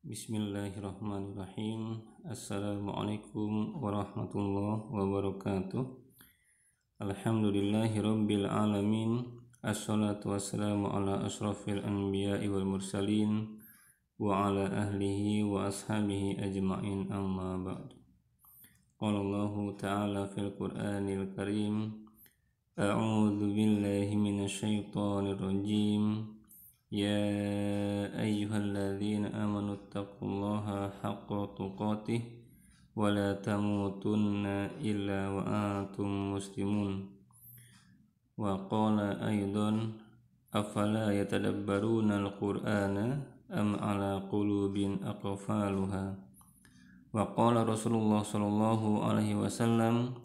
Bismillahirrahmanirrahim. Assalamualaikum warahmatullahi wabarakatuh. Alhamdulillahirabbil alamin. Assalatu wassalamu ala asyrafil anbiya'i wal mursalin wa ala ahlihi wa ashabihi ajma'in, amma ba'du. Qala Allahu ta'ala fil Qur'anil Karim, a'udzu billahi minasy syaithanir rajim. Ya ayyuhalladzina amanu taqullaha haqqa tuqatih wa la tamutunna illa wa antum muslimun. Wa qala aidan afala yatadabbaruna al-Qur'ana am ala qulubin aqfaluha. Wa qala Rasulullah sallallahu alaihi wasallam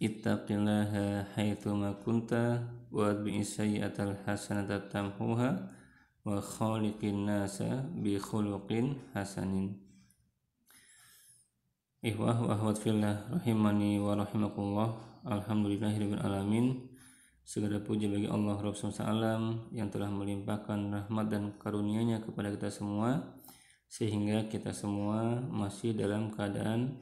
ittaqillaha haitsu ma kunta wa atbi'is sayyi'atal hasanata tamhuha wa khaliqin nasa bi khuluqin hasanin. Ikhwah wa akhwat fillah rahimani wa rahimakumullah. Alhamdulillahirabbil alamin. Segala puji bagi Allah Rabb SAW yang telah melimpahkan rahmat dan karunia-Nya kepada kita semua sehingga kita semua masih dalam keadaan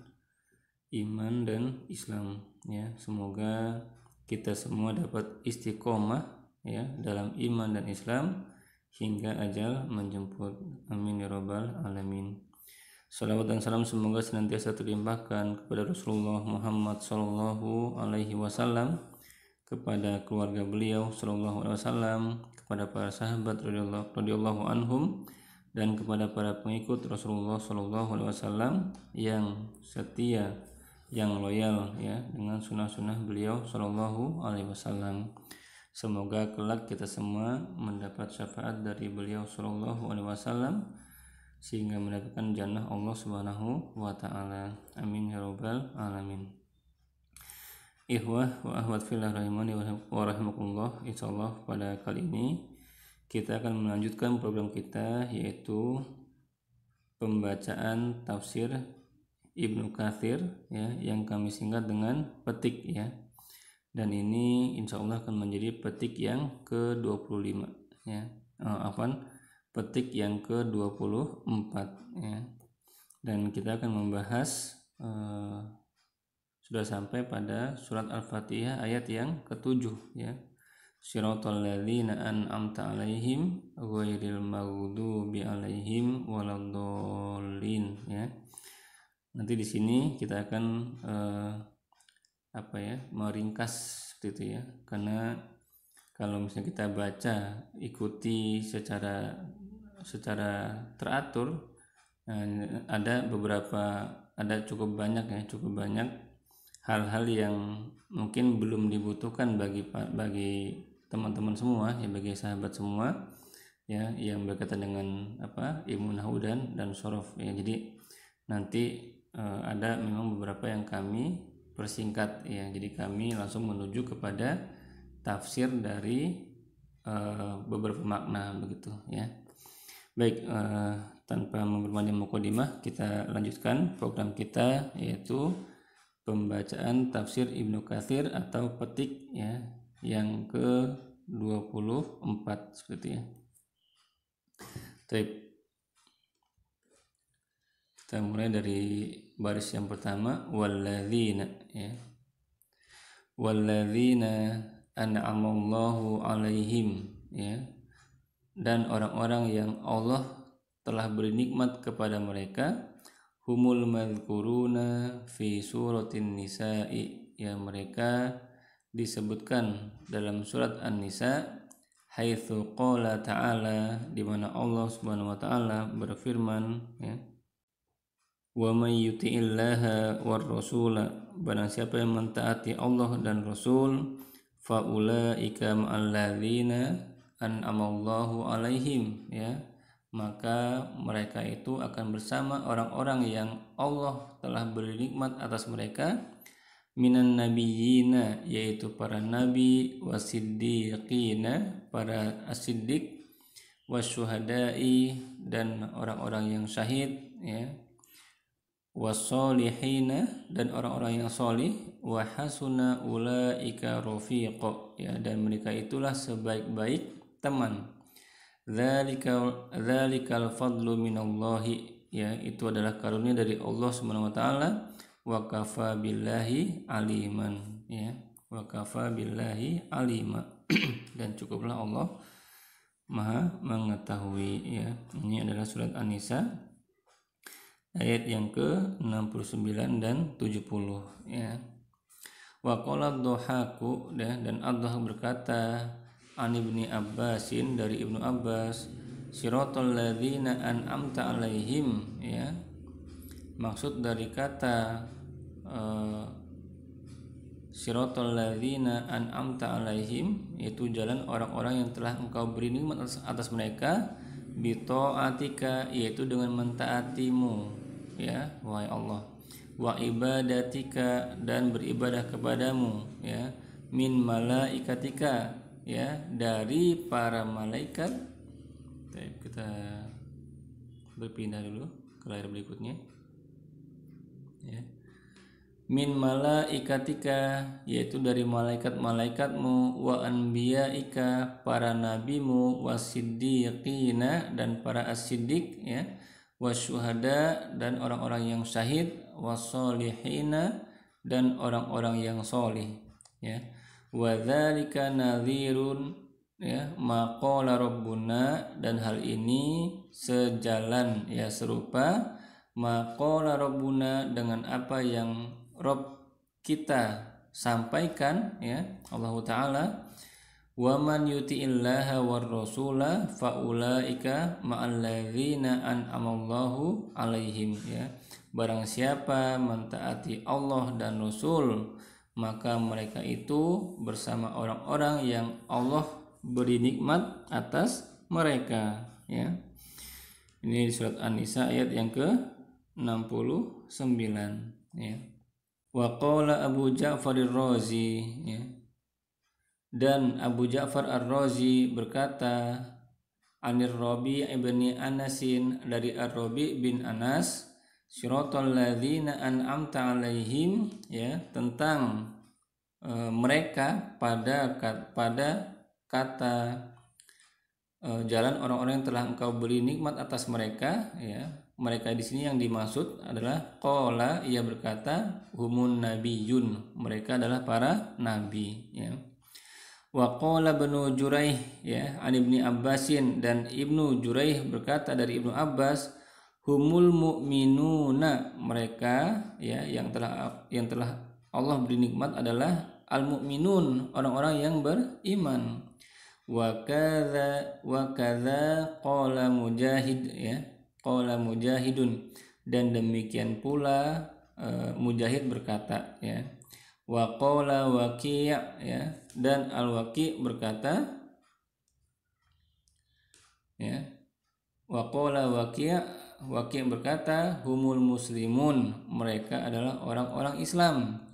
iman dan Islam, ya. Semoga kita semua dapat istiqomah, ya, dalam iman dan Islam hingga ajal menjemput. Amin ya rabbal alamin. Salawat dan salam semoga senantiasa terlimpahkan kepada Rasulullah Muhammad sallallahu alaihi wasallam, kepada keluarga beliau sallallahu alaihi wasallam, kepada para sahabat radhiyallahu anhum, dan kepada para pengikut Rasulullah sallallahu alaihi wasallam yang setia, yang loyal, ya, dengan sunnah-sunnah beliau sallallahu alaihi wasallam. Semoga kelak kita semua mendapat syafaat dari beliau sallallahu alaihi wasallam sehingga mendapatkan jannah Allah Subhanahu wa taala. Amin ya rabbal alamin. Ikhwah wa akhwat fillah rahimani wa rahimakumullah. Insyaallah pada kali ini kita akan melanjutkan program kita, yaitu pembacaan tafsir Ibnu Katsir, ya, yang kami singkat dengan petik, ya. Dan ini insya Allah akan menjadi petik yang ke-25, ya. Petik yang ke-24, ya. Dan kita akan membahas sudah sampai pada surat Al-Fatihah ayat yang ke-7, ya. Shiratal ladzina an'amta 'alaihim ghairil maghdubi 'alaihim waladdallin, ya. Nanti di sini kita akan meringkas seperti itu, ya, karena kalau misalnya kita baca ikuti secara teratur, ada cukup banyak hal-hal yang mungkin belum dibutuhkan bagi teman-teman semua, ya, bagi sahabat semua, ya, yang berkaitan dengan ilmu nahwu dan shorof, ya. Jadi nanti ada memang beberapa yang kami persingkat, ya. Jadi kami langsung menuju kepada tafsir dari beberapa makna begitu, ya. Baik, tanpa memperpanjang mukadimah, kita lanjutkan program kita, yaitu pembacaan tafsir Ibnu Katsir atau petik, ya, yang ke-24 seperti, ya. Baik. Kita mulai dari baris yang pertama, walladzina, ya. Walladzina an'amallahu alaihim, ya. Dan orang-orang yang Allah telah beri nikmat kepada mereka, humul madzkuruna fi suratin nisa'i, ya, mereka disebutkan dalam surat An-Nisa, haitsu qala ta'ala, di mana Allah Subhanahu wa taala berfirman, ya, wa may yuti'illaha war rasula, barang siapa yang mentaati Allah dan Rasul, fa ulaika ma'al ladzina an'amallahu alaihim, ya, maka mereka itu akan bersama orang-orang yang Allah telah beri nikmat atas mereka, minan nabiyyina, yaitu para nabi, wasiddiqina, para as-siddiq, wasyuhada'i, dan orang-orang yang syahid, ya, wasolihina, dan orang-orang yang solih, wa hasuna ulaika rafiqa, ya, dan mereka itulah sebaik-baik teman. Dzalikal fadlu minallahi, ya itu adalah karunia dari Allah Subhanahu wa taala. Wa kafa billahi aliman, ya wa kafa billahi alima. Dan cukuplah Allah Maha mengetahui, ya. Ini adalah surat An-Nisa ayat yang ke-69 dan 70, ya. Wa qala ad-dhahaku, dan Allah berkata an Ibni Abbasin, dari Ibnu Abbas, siratal ladzina an'amta alaihim, ya. Maksud dari kata siratal ladzina an'amta alaihim, yaitu jalan orang-orang yang telah engkau beri nikmat atas mereka, bi taatika, yaitu dengan mentaatimu, ya wahai Allah, wa ibadatika, dan beribadah kepadamu, ya, min malaikatika, ya dari para malaikat. Kita berpindah dulu ke layar berikutnya, ya. Min malaikatika, yaitu dari malaikat-malaikatmu, wa anbiyaika, para nabimu, wasiddiqina, dan para as-siddiq, ya, wasyuhada, dan orang-orang yang syahid, wasolihina, dan orang-orang yang solih, ya. Wa dzalika nadhirun, ya, maqala rabbuna, dan hal ini sejalan, ya serupa maqala rabbuna, dengan apa yang Rob kita sampaikan, ya Allah Ta'ala, wa man yuti'illaha war rasula faulaika ma'al ladzina an'amallahu alaihim, ya barang siapa mentaati Allah dan Rasul, maka mereka itu bersama orang-orang yang Allah beri nikmat atas mereka, ya. Ini surat An-Nisa ayat yang ke-69, ya. Wa qala Abu Ja'far ar-Razi, ya. Dan Abu Ja'far ar-Razi berkata Anir Rabi' ibni Anasin, dari Ar-Rabi' bin Anas, siratal ladzina an'amta alaihim, ya tentang mereka pada kata jalan orang-orang yang telah engkau beri nikmat atas mereka, ya. Mereka di sini yang dimaksud adalah qala, ia berkata, humun nabiyun, mereka adalah para nabi, ya. Wa qala Ibnu Juraih, ya an Ibni Abbasin, dan Ibnu Juraih berkata dari Ibnu Abbas, humul mu'minuna, mereka, ya yang telah Allah beri nikmat adalah al-mu'minun, orang-orang yang beriman. Wa kadza qala Mujahid, ya qala Mujahidun, dan demikian pula Mujahid berkata, ya. Wa qala Waqi', ya dan Al-Waqi' berkata, ya. Wa qala Waqi' berkata, humul muslimun, mereka adalah orang-orang Islam.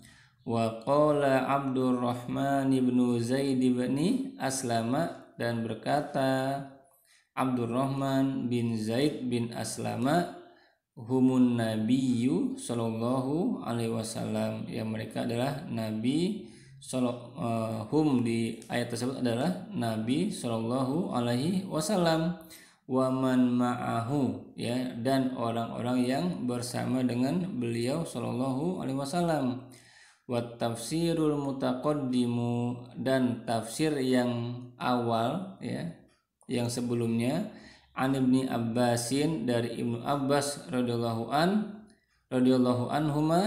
Wa qala Abdurrahman bin Zaid bin Aslama, dan berkata Abdurrahman bin Zaid bin Aslama, humun nabiyyu sallallahu alaihi wasallam, ya mereka adalah nabi, hum di ayat tersebut adalah nabi sallallahu alaihi wasallam, wa man ma'ahu, ya dan orang-orang yang bersama dengan beliau sallallahu alaihi wasallam. Wa tafsirul mutaqaddimu, dan tafsir yang awal, ya yang sebelumnya, an Ibni Abbasin, dari Ibnu Abbas radhiyallahu anhuma,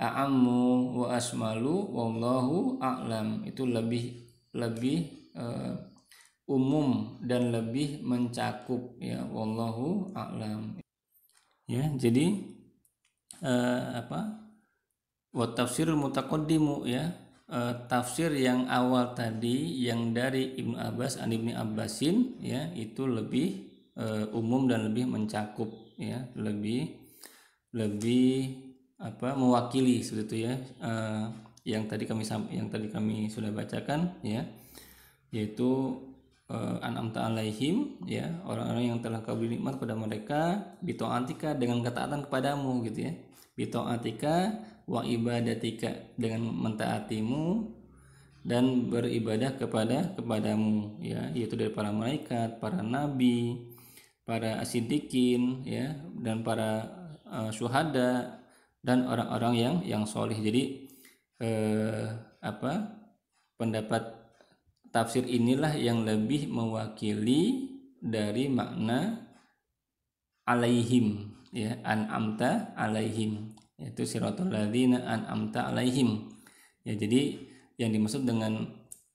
a'ammu wa asmalu wallahu a'lam, itu lebih umum dan lebih mencakup, ya wallahu a'lam, ya. Jadi wa tafsirul mutaqaddimu, ya tafsir yang awal tadi yang dari Ibnu Abbas an Ibni Abbasin, ya itu lebih umum dan lebih mencakup, ya lebih mewakili seperti itu, ya yang tadi kami sudah bacakan, ya yaitu an'amta alaihim, ya orang-orang yang telah kau beri nikmat pada mereka, bita'atika, dengan ketaatan kepadamu, gitu, ya bita'atika wa ibadatika, dengan mentaatimu dan beribadah kepadamu, ya yaitu dari para malaikat, para nabi, para as-siddiqin, ya dan para syuhada dan orang-orang yang soleh. Jadi pendapat tafsir inilah yang lebih mewakili dari makna alaihim, ya, an'amta alaihim, yaitu siratal ladzina an'amta alaihim. Ya, jadi yang dimaksud dengan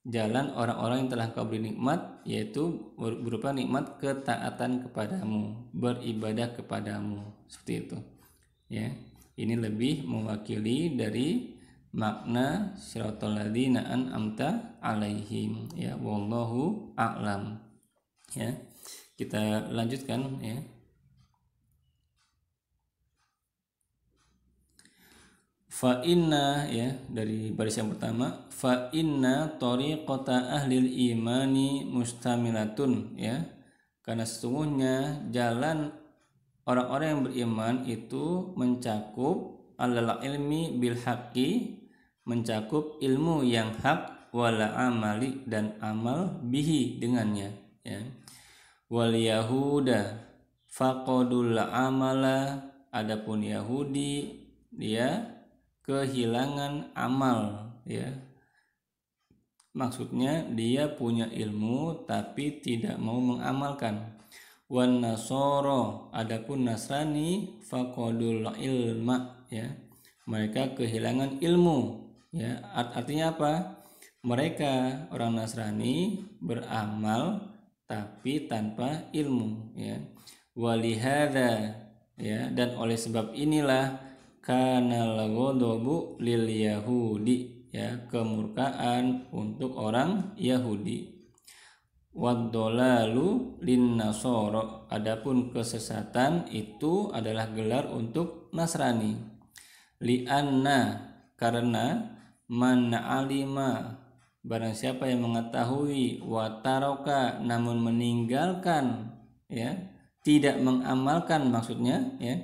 jalan orang-orang yang telah kau beri nikmat, yaitu berupa nikmat ketaatan kepadamu, beribadah kepadamu, seperti itu. Ya, ini lebih mewakili dari makna siratal ladzina an'amta alaihim. Ya, wallahu a'lam. Ya, kita lanjutkan ya. Fa inna, ya, dari baris yang pertama, fa inna tariqata ahlil imani mustamilatun, ya, karena sesungguhnya jalan orang-orang yang beriman itu mencakup alal ilmi bil haqqi, mencakup ilmu yang hak, wala amali, dan amal bihi, dengannya, ya. Wal yahuda faqadul amala, adapun Yahudi dia kehilangan amal, ya, maksudnya dia punya ilmu tapi tidak mau mengamalkan. Wan nasoro, adapun Nasrani faqadul ilma, ya, mereka kehilangan ilmu, ya. Artinya apa? Mereka orang Nasrani beramal tapi tanpa ilmu, ya. Walihada, ya, dan oleh sebab inilah kana al-ghadabu lil yahudi, ya, kemurkaan untuk orang Yahudi. Wad-dolalu lin nasoro, adapun kesesatan itu adalah gelar untuk Nasrani. Lianna, karena man alima, barang siapa yang mengetahui, wataroka, namun meninggalkan, ya, tidak mengamalkan, maksudnya, ya,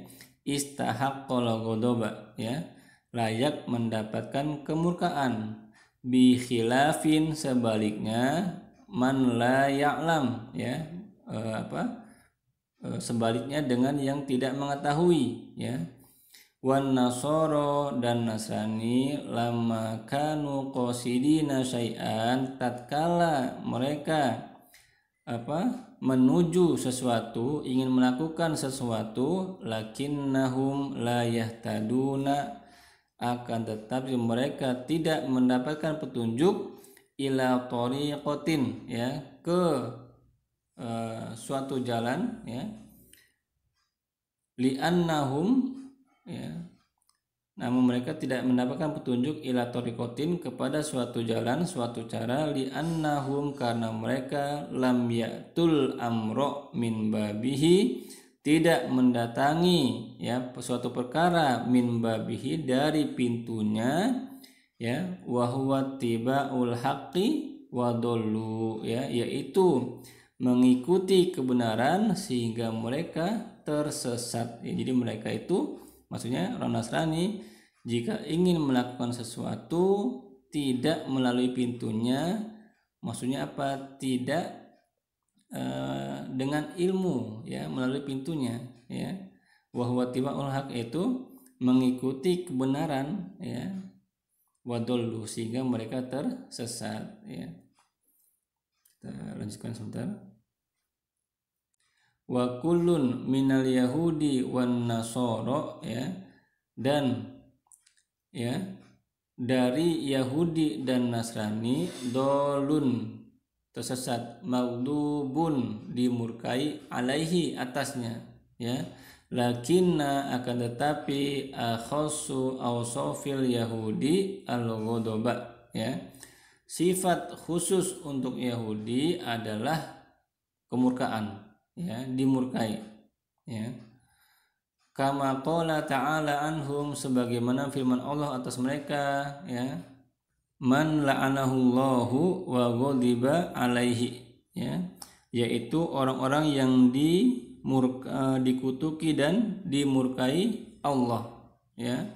istahaqqal ghadaba, ya, layak mendapatkan kemurkaan. Bi khilafin, sebaliknya, man la ya'lam, ya, sebaliknya dengan yang tidak mengetahui, ya. Wan nasoro, dan Nasrani, lama kanu qasidina syai'an, tatkala mereka menuju sesuatu, ingin melakukan sesuatu, lakinnahum la yahtaduna, akan tetapi mereka tidak mendapatkan petunjuk, ila tariqatin, ya, ke suatu jalan, ya, li'annahum, ya, namun mereka tidak mendapatkan petunjuk, ila tariqatin, kepada suatu jalan, suatu cara, li'annahum, karena mereka lam ya'tul amro min babihi, tidak mendatangi, ya, suatu perkara, min babihi, dari pintunya, ya, wa huwa tibaul haqqi wa dollu, ya, yaitu mengikuti kebenaran sehingga mereka tersesat, ya. Jadi mereka itu, maksudnya orang Nasrani, jika ingin melakukan sesuatu tidak melalui pintunya, maksudnya apa? Tidak dengan ilmu, ya, melalui pintunya, ya. Wa huwa tibaul haq, itu mengikuti kebenaran, ya, wadollu, sehingga mereka tersesat, ya. Kita lanjutkan sebentar. Wa kullun minal yahudi wan nasoro, ya, dan, ya, dari Yahudi dan Nasrani, dolun, tersesat, maghdubun, dimurkai, alaihi, atasnya, ya. Lakinna, akan tetapi, akhassu awsafil yahudi al-ghadaba, ya, sifat khusus untuk Yahudi adalah kemurkaan, ya, dimurkai, ya. Kama qala ta'ala anhum, sebagaimana firman Allah atas mereka, ya, man la'anahullahu wa ghadiba alaihi, ya, yaitu orang-orang yang dikutuki dan dimurkai Allah, ya.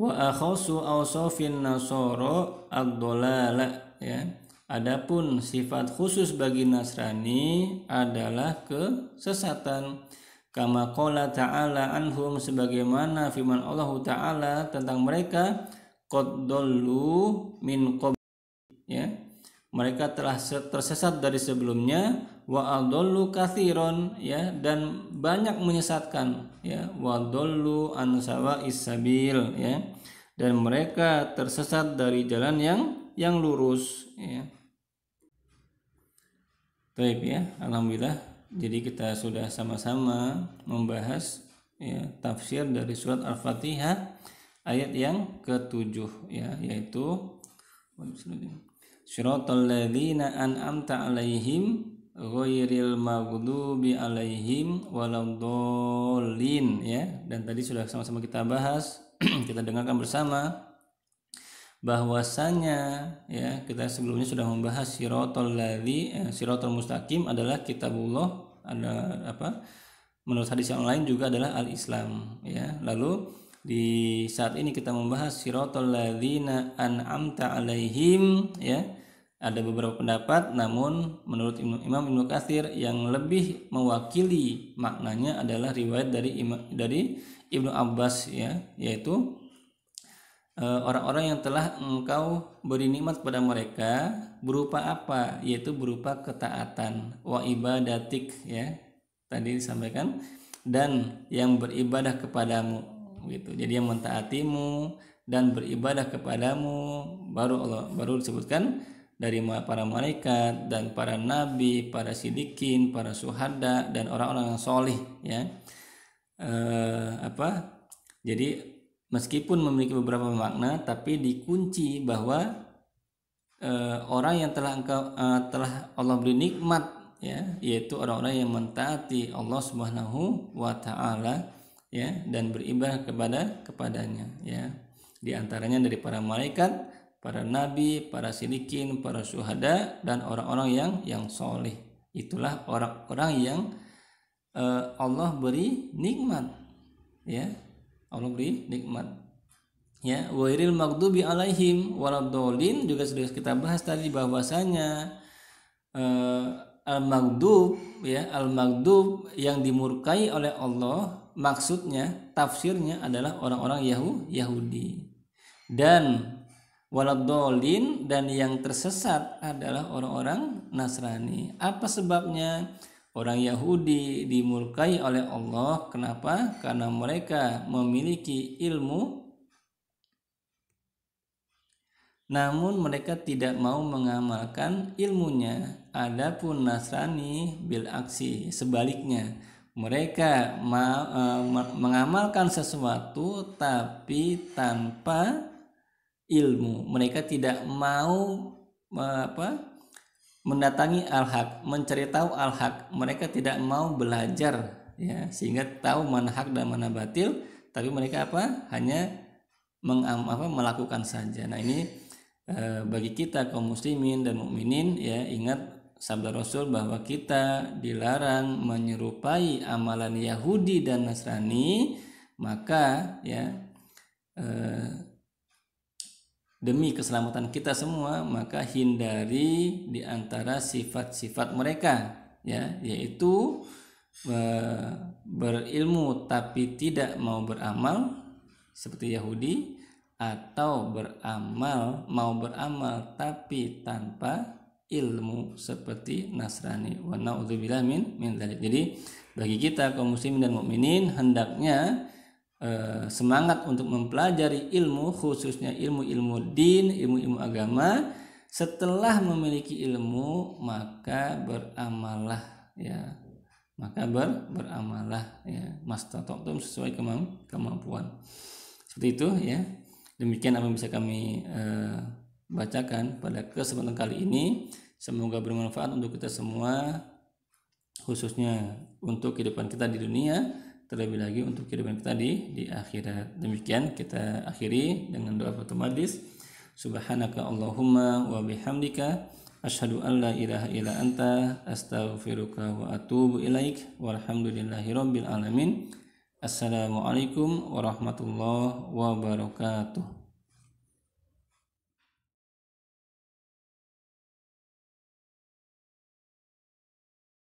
Wa akhasu awsafin nasara ad-dhalala, ya, adapun sifat khusus bagi Nasrani adalah kesesatan. kama qala ta'ala anhum, sebagaimana firman Allah Ta'ala tentang mereka, qad dallu min qabl, ya, mereka telah tersesat dari sebelumnya, wa adallu katsiran, ya, dan banyak menyesatkan, ya, wa dallu an sawa'is sabil, ya, dan mereka tersesat dari jalan yang lurus, ya. Baik, ya, alhamdulillah. Jadi kita sudah sama-sama membahas, ya, tafsir dari surat Al-Fatihah ayat yang ke-7, ya, yaitu Syiratal ladzina an'amta 'alaihim ghairil maghdubi 'alaihim waladdallin, ya. Dan tadi sudah sama-sama kita bahas, kita dengarkan bersama bahwasanya, ya, kita sebelumnya sudah membahas siratal mustaqim adalah kitabullah, ada apa? Menurut hadis yang lain juga adalah al-Islam, ya. Lalu di saat ini kita membahas siratal ladzina an'amta 'alaihim, ya. Ada beberapa pendapat, namun menurut Imam Ibnu Katsir yang lebih mewakili maknanya adalah riwayat dari Ibnu Abbas, ya, yaitu orang-orang yang telah engkau beri nikmat kepada mereka berupa apa? Yaitu berupa ketaatan, wa ibadatik, ya, tadi disampaikan, dan yang beribadah kepadamu, gitu. Jadi yang mentaatimu dan beribadah kepadamu, baru disebutkan dari para malaikat dan para nabi, para sidikin, para syuhada, dan orang-orang yang solih, ya. Jadi meskipun memiliki beberapa makna, tapi dikunci bahwa orang yang telah Allah beri nikmat, ya, yaitu orang-orang yang mentaati Allah Subhanahu wa Ta'ala, ya, dan beribadah kepadanya, ya. Di antaranya dari para malaikat, para nabi, para sidikin, para syuhada, dan orang-orang yang soleh. Itulah orang-orang yang Allah beri nikmat, ya. Allah beri nikmat, ya. Wairil maghdubi alaihim waladdallin juga sudah kita bahas tadi bahwasanya al-maghdub, ya, al-maghdub yang dimurkai oleh Allah, maksudnya tafsirnya adalah orang-orang Yahudi, dan waladdallin, dan yang tersesat adalah orang-orang Nasrani. Apa sebabnya? Orang Yahudi dimurkai oleh Allah. Kenapa? Karena mereka memiliki ilmu, namun mereka tidak mau mengamalkan ilmunya. Adapun Nasrani bil aksi, sebaliknya, mereka mengamalkan sesuatu tapi tanpa ilmu. Mereka tidak mau mendatangi al-haq, mencari tahu al-haq. Mereka tidak mau belajar, ya, sehingga tahu mana hak dan mana batil, tapi mereka hanya melakukan saja. Nah, ini bagi kita kaum muslimin dan mukminin, ya, ingat sabda Rasul bahwa kita dilarang menyerupai amalan Yahudi dan Nasrani. Maka, ya, demi keselamatan kita semua, maka hindari di antara sifat-sifat mereka, ya, yaitu berilmu tapi tidak mau beramal seperti Yahudi, atau mau beramal tapi tanpa ilmu seperti Nasrani. Wa na'udzubillah min dzalik. Jadi bagi kita kaum muslimin dan mukminin hendaknya semangat untuk mempelajari ilmu, khususnya ilmu-ilmu din, ilmu-ilmu agama. Setelah memiliki ilmu, maka beramallah, ya, beramallah, ya, mastata'tum, sesuai kemampuan. Seperti itu, ya. Demikian apa yang bisa kami bacakan pada kesempatan kali ini. Semoga bermanfaat untuk kita semua, khususnya untuk kehidupan kita di dunia, terlebih lagi untuk kehidupan kita di akhirat. Demikian kita akhiri dengan doa penutup majlis. Subhanaka Allahumma wa bihamdika asyhadu an la ilaha illa anta astaghfiruka wa atubu ilaik. Walhamdulillahirabbil alamin. Assalamualaikum warahmatullahi wabarakatuh.